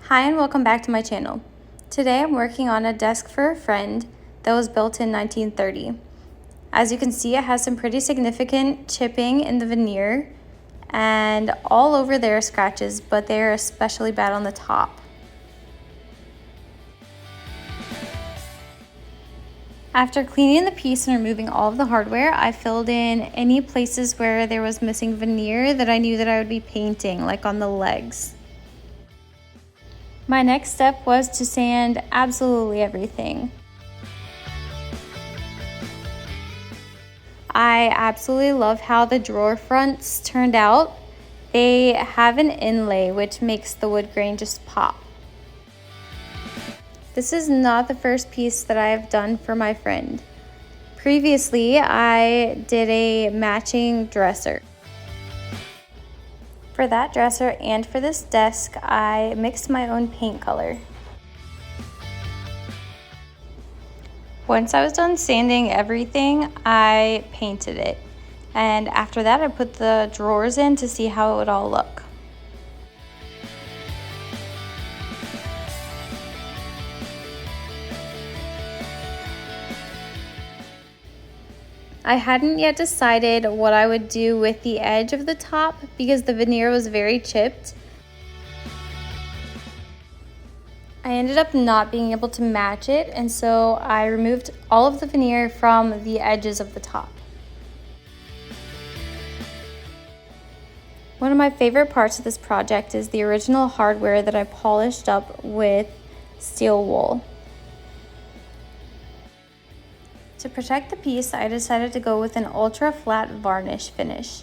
Hi and welcome back to my channel. Today I'm working on a desk for a friend that was built in 1930. As you can see, it has some pretty significant chipping in the veneer and all over there are scratches, but they're especially bad on the top. After cleaning the piece and removing all of the hardware, I filled in any places where there was missing veneer that I knew that I would be painting, like on the legs. My next step was to sand absolutely everything. I absolutely love how the drawer fronts turned out. They have an inlay which makes the wood grain just pop. This is not the first piece that I've done for my friend. Previously, I did a matching dresser. For that dresser and for this desk, I mixed my own paint color. Once I was done sanding everything, I painted it. And after that, I put the drawers in to see how it would all look. I hadn't yet decided what I would do with the edge of the top because the veneer was very chipped. I ended up not being able to match it, and so I removed all of the veneer from the edges of the top. One of my favorite parts of this project is the original hardware that I polished up with steel wool. To protect the piece, I decided to go with an ultra flat varnish finish.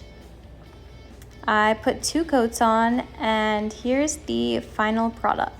I put 2 coats on, and here's the final product.